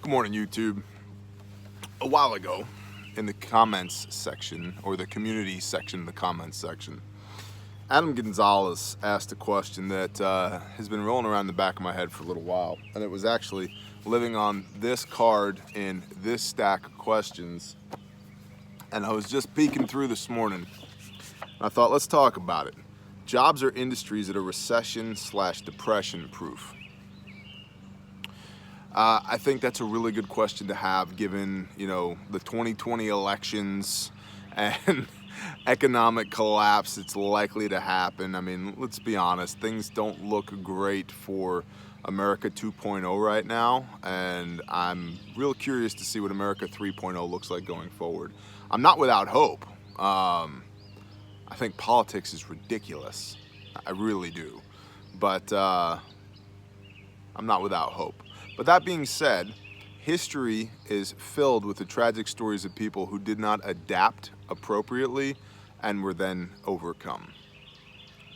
Good morning, YouTube. A while ago, in the comments section, or the community section of the comments section, Adam Gonzalez asked a question that has been rolling around the back of my head for a little while, and it was actually living on this card in this stack of questions, and I was just peeking through this morning, and I thought, let's talk about it. Jobs or industries that are recession/depression proof? I think that's a really good question to have, given, the 2020 elections and economic collapse that's likely to happen. I mean, let's be honest, things don't look great for America 2.0 right now, and I'm real curious to see what America 3.0 looks like going forward. I'm not without hope. I think politics is ridiculous. I really do. But I'm not without hope. But that being said, history is filled with the tragic stories of people who did not adapt appropriately and were then overcome.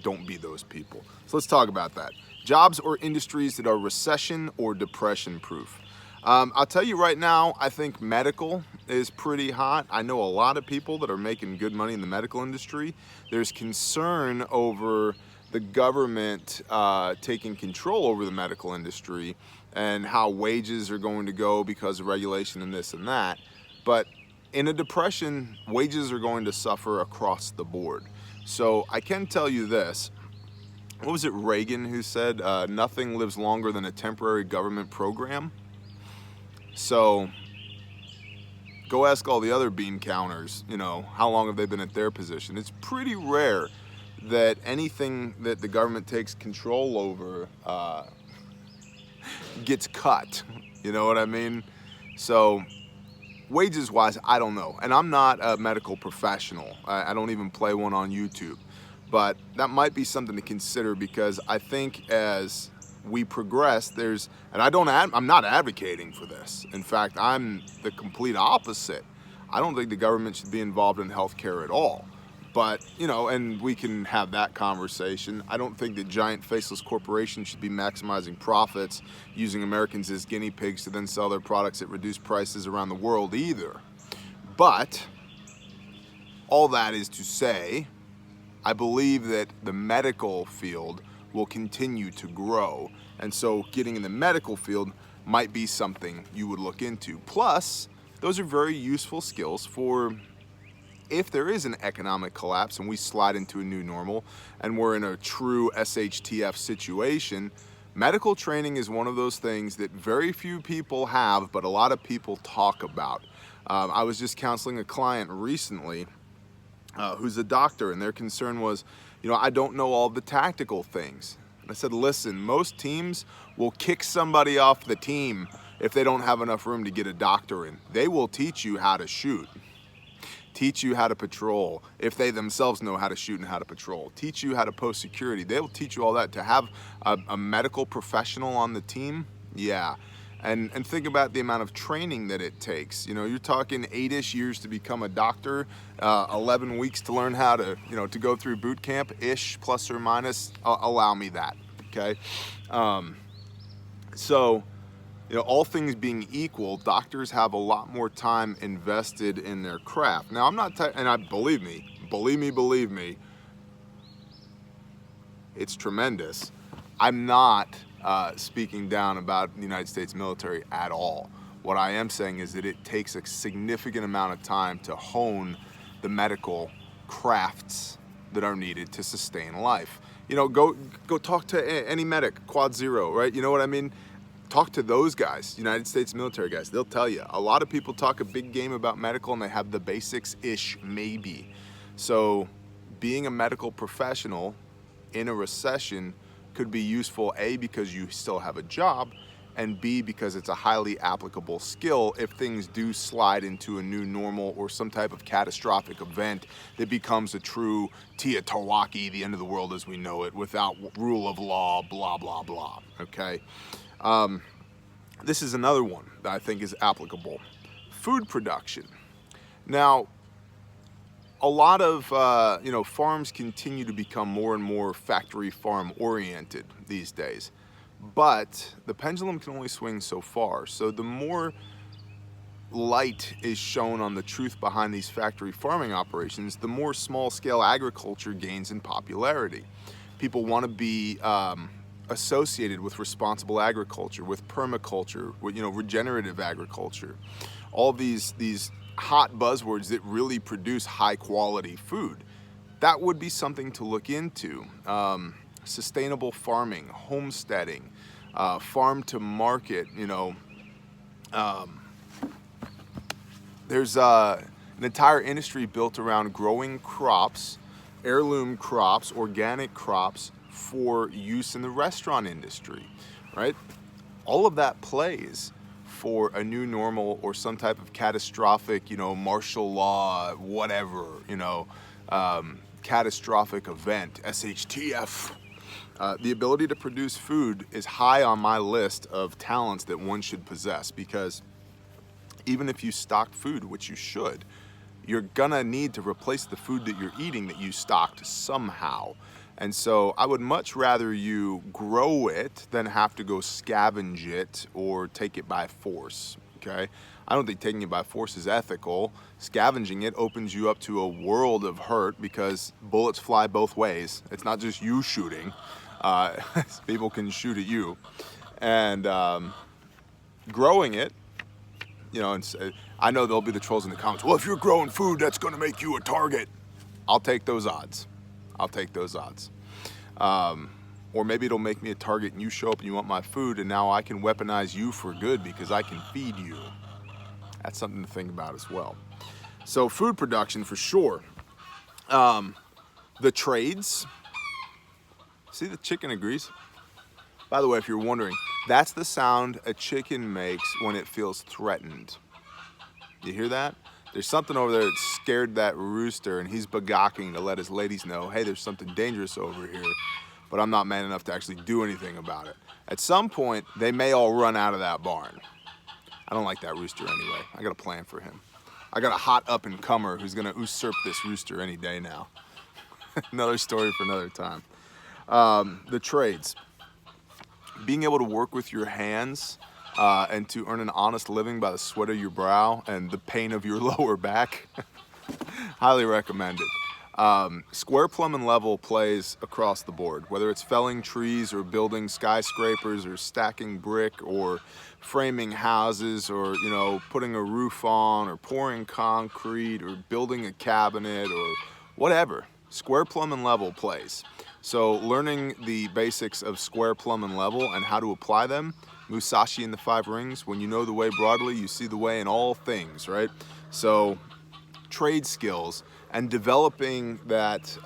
Don't be those people. So let's talk about that. Jobs or industries that are recession or depression proof. I'll tell you right now, I think medical is pretty hot. I know a lot of people that are making good money in the medical industry. There's concern over the government taking control over the medical industry and how wages are going to go because of regulation and this and that. But in a depression, wages are going to suffer across the board. So I can tell you this. What was it, Reagan, who said, nothing lives longer than a temporary government program? So go ask all the other bean counters, how long have they been at their position? It's pretty rare that anything that the government takes control over gets cut. You know what I mean? So wages wise, I don't know. And I'm not a medical professional. I don't even play one on YouTube. But that might be something to consider, because I think as we progress, I'm not advocating for this. In fact, I'm the complete opposite. I don't think the government should be involved in healthcare at all. But, and we can have that conversation. I don't think that giant faceless corporations should be maximizing profits, using Americans as guinea pigs to then sell their products at reduced prices around the world either. But all that is to say, I believe that the medical field will continue to grow. And so getting in the medical field might be something you would look into. Plus, those are very useful skills for if there is an economic collapse and we slide into a new normal and we're in a true SHTF situation. Medical training is one of those things that very few people have, but a lot of people talk about. I was just counseling a client recently who's a doctor, and their concern was, I don't know all the tactical things. And I said, listen, most teams will kick somebody off the team if they don't have enough room to get a doctor in. They will teach you how to shoot, teach you how to patrol, if they themselves know how to shoot and how to patrol, teach you how to post security. They will teach you all that. To have a medical professional on the team, yeah. And think about the amount of training that it takes. You're talking 8-ish years to become a doctor, 11 weeks to learn how to, to go through boot camp-ish, plus or minus. Allow me that, okay? So, all things being equal, doctors have a lot more time invested in their craft. Now, I'm not, believe me, it's tremendous. I'm not speaking down about the United States military at all. What I am saying is that it takes a significant amount of time to hone the medical crafts that are needed to sustain life. Go talk to any medic, Quad Zero, right? You know what I mean? Talk to those guys, United States military guys. They'll tell you. A lot of people talk a big game about medical and they have the basics-ish, maybe. So being a medical professional in a recession could be useful, A, because you still have a job, and B, because it's a highly applicable skill if things do slide into a new normal or some type of catastrophic event that becomes a true WROL, the end of the world as we know it, without rule of law, blah, blah, blah, okay? This is another one that I think is applicable. Food production. Now, a lot of farms continue to become more and more factory farm oriented these days. But the pendulum can only swing so far. So the more light is shown on the truth behind these factory farming operations, the more small-scale agriculture gains in popularity. People want to be associated with responsible agriculture, with permaculture, with regenerative agriculture. All these hot buzzwords that really produce high-quality food. That would be something to look into. Sustainable farming, homesteading, farm to market. There's an entire industry built around growing crops, heirloom crops, organic crops for use in the restaurant industry, right? All of that plays for a new normal or some type of catastrophic, martial law, whatever, catastrophic event, SHTF. The ability to produce food is high on my list of talents that one should possess, because even if you stock food, which you should, you're gonna need to replace the food that you're eating that you stocked somehow. And so I would much rather you grow it than have to go scavenge it or take it by force, okay? I don't think taking it by force is ethical. Scavenging it opens you up to a world of hurt because bullets fly both ways. It's not just you shooting. People can shoot at you. And growing it, and I know there'll be the trolls in the comments. Well, if you're growing food, that's gonna make you a target. I'll take those odds. I'll take those odds. Or maybe it'll make me a target and you show up and you want my food and now I can weaponize you for good because I can feed you. That's something to think about as well. So food production for sure. The trades. See, the chicken agrees. By the way, if you're wondering, that's the sound a chicken makes when it feels threatened. You hear that? There's something over there that scared that rooster and he's begawking to let his ladies know, hey, there's something dangerous over here, but I'm not man enough to actually do anything about it. At some point, they may all run out of that barn. I don't like that rooster anyway. I got a plan for him. I got a hot up-and-comer who's gonna usurp this rooster any day now. Another story for another time. The trades. Being able to work with your hands and to earn an honest living by the sweat of your brow and the pain of your lower back. Highly recommended. Square, plumb, and level plays across the board, whether it's felling trees or building skyscrapers or stacking brick or framing houses or, putting a roof on or pouring concrete or building a cabinet or whatever. Square, plumb, and level plays. So learning the basics of square, plumb, and level and how to apply them, Musashi and the Five Rings, when you know the way broadly, you see the way in all things, right? So trade skills and developing that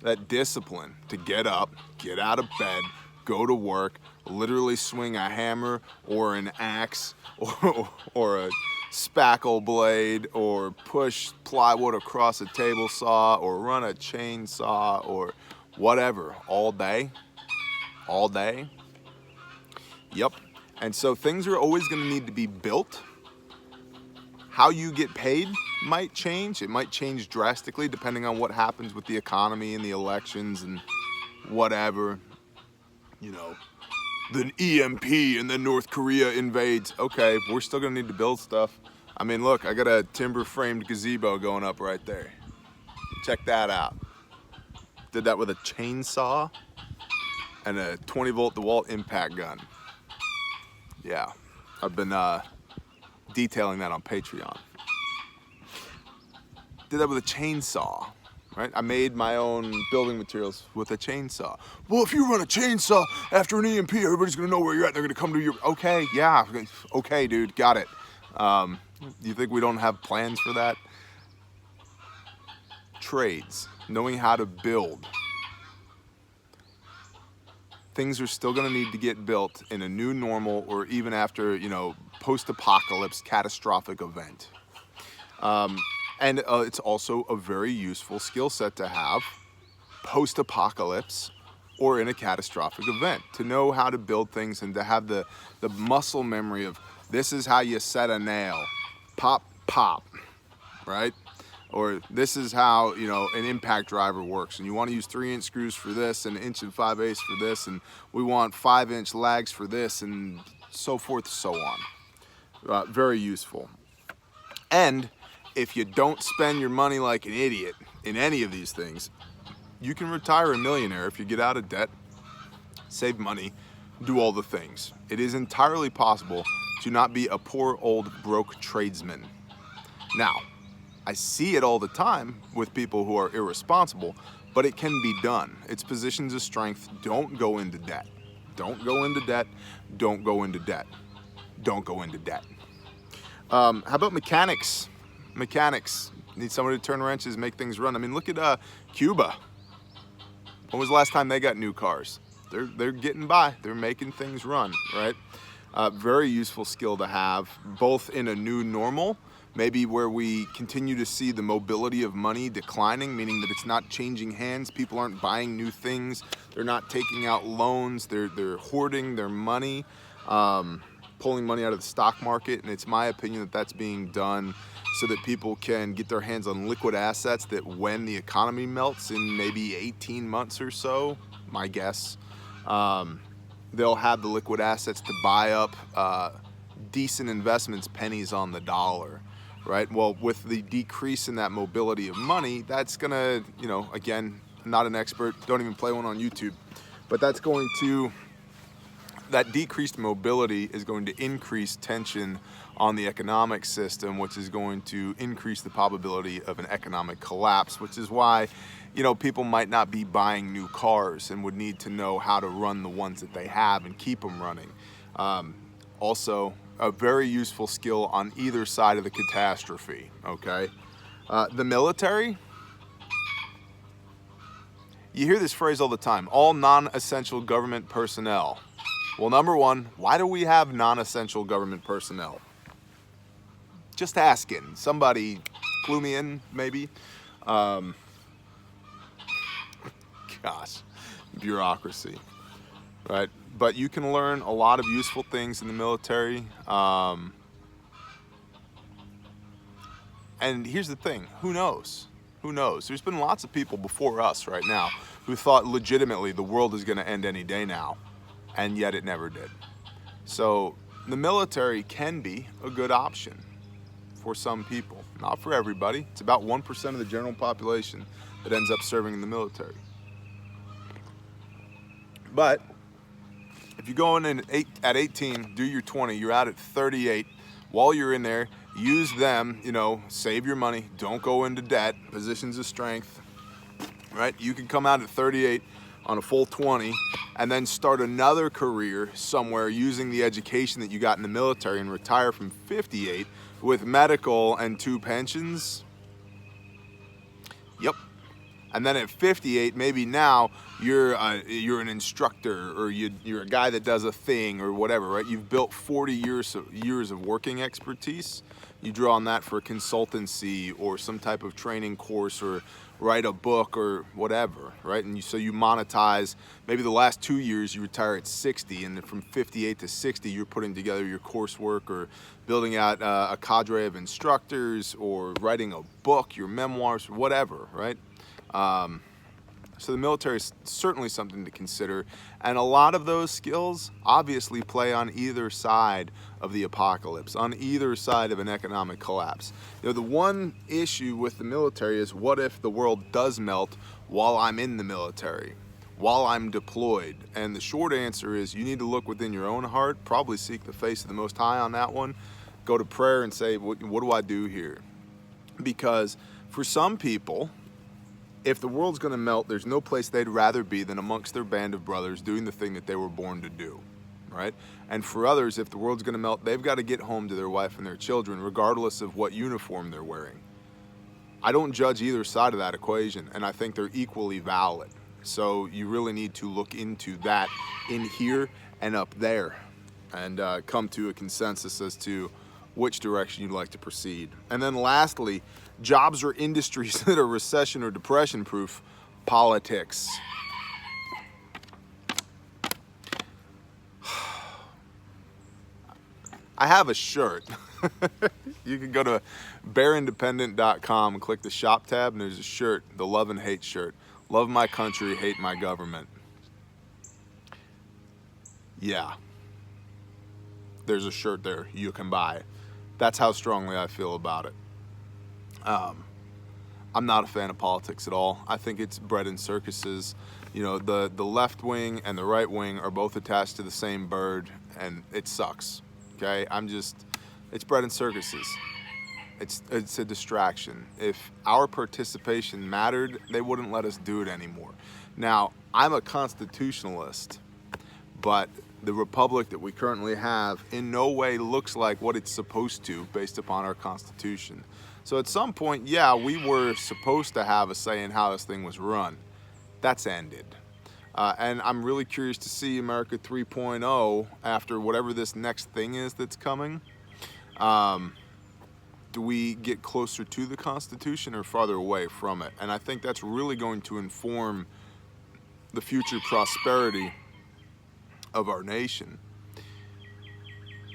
that discipline to get up, get out of bed, go to work, literally swing a hammer or an axe or a spackle blade or push plywood across a table saw or run a chainsaw or whatever all day. Yep. And so things are always going to need to be built. How you get paid might change. It might change drastically depending on what happens with the economy and the elections and whatever. The EMP and then North Korea invades. Okay, we're still going to need to build stuff. I mean, look, I got a timber framed gazebo going up right there. Check that out. Did that with a chainsaw and a 20-volt DeWalt impact gun. Yeah, I've been detailing that on Patreon. Did that with a chainsaw, right? I made my own building materials with a chainsaw. Well, if you run a chainsaw after an EMP, everybody's gonna know where you're at. They're gonna come to your, okay, yeah, okay, dude, got it. You think we don't have plans for that? Trades, knowing how to build. Things are still going to need to get built in a new normal or even after, post-apocalypse catastrophic event. And it's also a very useful skill set to have post-apocalypse or in a catastrophic event, to know how to build things and to have the muscle memory of this is how you set a nail. Pop, pop, right? Or this is how, you know, an impact driver works, and you want to use 3-inch screws for this and 1 5/8" for this, and we want 5-inch lags for this, and so forth, so on. Very useful. And if you don't spend your money like an idiot in any of these things, you can retire a millionaire if you get out of debt, save money, do all the things. It is entirely possible to not be a poor old broke tradesman. Now, I see it all the time with people who are irresponsible, but it can be done. It's positions of strength. Don't go into debt. Don't go into debt. Don't go into debt. Don't go into debt. How about mechanics? Mechanics need somebody to turn wrenches, make things run. I mean, look at Cuba. When was the last time they got new cars? They're getting by. They're making things run, right? Very useful skill to have, both in a new normal, maybe where we continue to see the mobility of money declining, meaning that it's not changing hands. People aren't buying new things. They're not taking out loans. They're hoarding their money, pulling money out of the stock market. And it's my opinion that that's being done so that people can get their hands on liquid assets that when the economy melts in maybe 18 months or so, my guess, they'll have the liquid assets to buy up decent investments, pennies on the dollar, right? Well, with the decrease in that mobility of money, that's gonna, you know, again, not an expert, don't even play one on YouTube, but that's going to, that decreased mobility is going to increase tension on the economic system, which is going to increase the probability of an economic collapse, which is why, you know, people might not be buying new cars and would need to know how to run the ones that they have and keep them running. Also, a very useful skill on either side of the catastrophe, okay? The military, you hear this phrase all the time, all non-essential government personnel. Well, number one, why do we have non-essential government personnel? Just asking. Somebody clue me in, maybe. Gosh, bureaucracy, right? But you can learn a lot of useful things in the military. And here's the thing, who knows? Who knows? There's been lots of people before us right now who thought legitimately the world is gonna end any day now, and yet it never did. So the military can be a good option for some people, not for everybody. It's about 1% of the general population that ends up serving in the military. But if you go in at 18, do your 20, you're out at 38. While you're in there, use them, you know, save your money, don't go into debt, positions of strength, right? You can come out at 38 on a full 20 and then start another career somewhere using the education that you got in the military and retire from 58 with medical and 2 pensions. Yep. And then at 58, maybe now you're an instructor, or you're a guy that does a thing or whatever, right? You've built 40 years of working expertise. You draw on that for a consultancy or some type of training course, or write a book or whatever, right? And so you monetize, maybe the last 2 years you retire at 60, and then from 58 to 60 you're putting together your coursework or building out a cadre of instructors or writing a book, your memoirs, whatever, right? So the military is certainly something to consider, and a lot of those skills obviously play on either side of the apocalypse, on either side of an economic collapse. You know, the one issue with the military is, what if the world does melt while I'm in the military, while I'm deployed? And the short answer is, you need to look within your own heart, probably seek the face of the Most High on that one, go to prayer and say, what do I do here? Because for some people, if the world's gonna melt, there's no place they'd rather be than amongst their band of brothers doing the thing that they were born to do, right? And for others, if the world's gonna melt, they've got to get home to their wife and their children, regardless of what uniform they're wearing. I don't judge either side of that equation, and I think they're equally valid. So you really need to look into that in here and up there, and come to a consensus as to which direction you'd like to proceed. And then lastly, jobs or industries that are recession or depression proof. Politics. I have a shirt. You can go to bearindependent.com and click the shop tab, and there's a shirt, the love and hate shirt. Love my country, hate my government. Yeah. There's a shirt there you can buy. That's how strongly I feel about it. I'm not a fan of politics at all. I think it's bread and circuses. You know, the left wing and the right wing are both attached to the same bird, and it sucks. Okay, it's bread and circuses. It's a distraction. If our participation mattered, they wouldn't let us do it anymore. Now, I'm a constitutionalist, but the republic that we currently have in no way looks like what it's supposed to based upon our Constitution. So at some point, yeah, we were supposed to have a say in how this thing was run. That's ended. And I'm really curious to see America 3.0 after whatever this next thing is that's coming. Do we get closer to the Constitution or farther away from it? And I think that's really going to inform the future prosperity of our nation.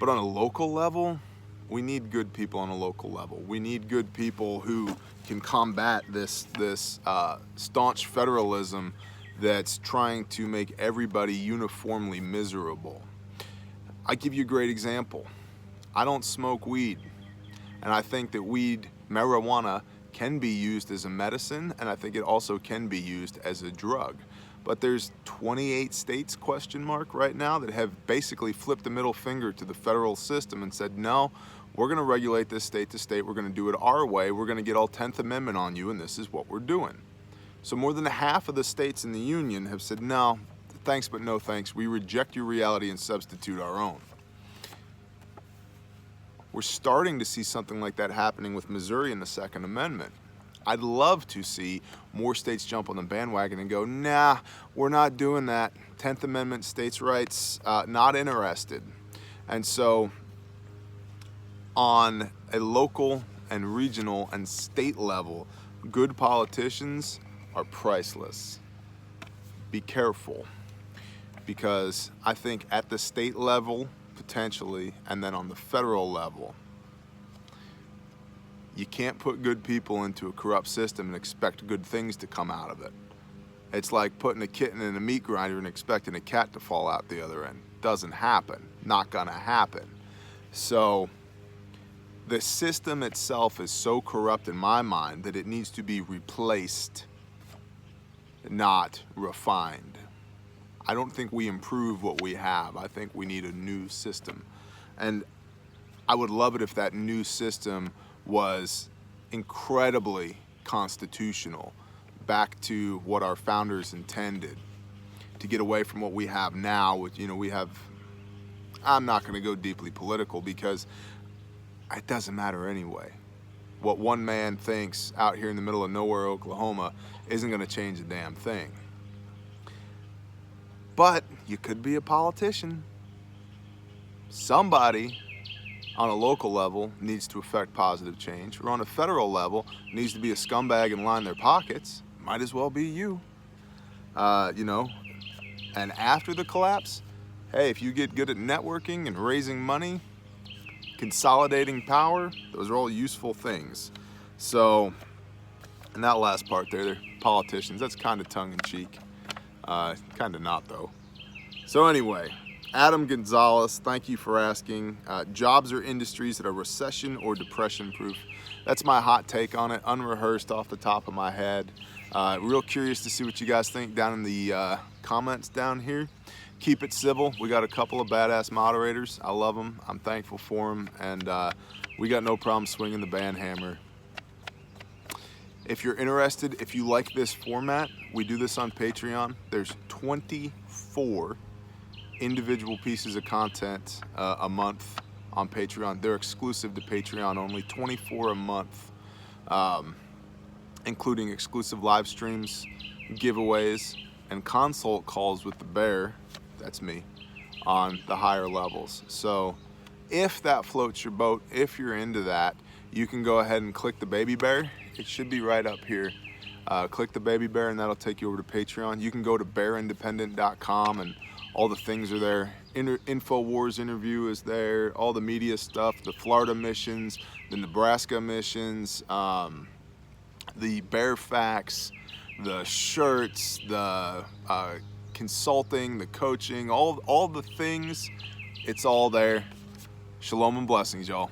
But on a local level, we need good people on a local level. We need good people who can combat this staunch federalism that's trying to make everybody uniformly miserable. I give you a great example. I don't smoke weed, and I think that marijuana can be used as a medicine, and I think it also can be used as a drug. But there's 28 states, right now, that have basically flipped the middle finger to the federal system and said, no, we're going to regulate this state to state. We're going to do it our way. We're going to get all 10th Amendment on you, and this is what we're doing. So more than half of the states in the union have said, no, thanks but no thanks. We reject your reality and substitute our own. We're starting to see something like that happening with Missouri in the Second Amendment. I'd love to see more states jump on the bandwagon and go, nah, we're not doing that. 10th Amendment, states' rights, not interested. And so on a local and regional and state level, good politicians are priceless. Be careful, because I think at the state level, potentially, and then on the federal level, you can't put good people into a corrupt system and expect good things to come out of it. It's like putting a kitten in a meat grinder and expecting a cat to fall out the other end. Doesn't happen. Not gonna happen. So the system itself is so corrupt in my mind that it needs to be replaced, not refined. I don't think we improve what we have. I think we need a new system. And I would love it if that new system was incredibly constitutional, back to what our founders intended, to get away from what we have now, which, I'm not going to go deeply political because it doesn't matter anyway. What one man thinks out here in the middle of nowhere, Oklahoma, isn't going to change a damn thing. But you could be a politician. Somebody on a local level needs to affect positive change, or on a federal level needs to be a scumbag and line their pockets. Might as well be you. And after the collapse, hey, if you get good at networking and raising money, consolidating power, those are all useful things. So, and that last part there, they're politicians, that's kind of tongue-in-cheek. Kind of not, though. So anyway, Adam Gonzalez, thank you for asking. Jobs or industries that are recession or depression proof. That's my hot take on it, unrehearsed off the top of my head. Real curious to see what you guys think down in the comments down here. Keep it civil. We got a couple of badass moderators. I love them. I'm thankful for them. And we got no problem swinging the band hammer. If you're interested, if you like this format, we do this on Patreon. There's 24 individual pieces of content a month on Patreon. They're exclusive to Patreon only, 24 a month, including exclusive live streams, giveaways, and consult calls with the bear, that's me, on the higher levels. So if that floats your boat, if you're into that, you can go ahead and click the baby bear. It should be right up here. Click the baby bear and that'll take you over to Patreon. You can go to bearindependent.com and All the things are there. InfoWars interview is there. All the media stuff, the Florida missions, the Nebraska missions, the Bear Facts, the shirts, the consulting, the coaching, all the things. It's all there. Shalom and blessings, y'all.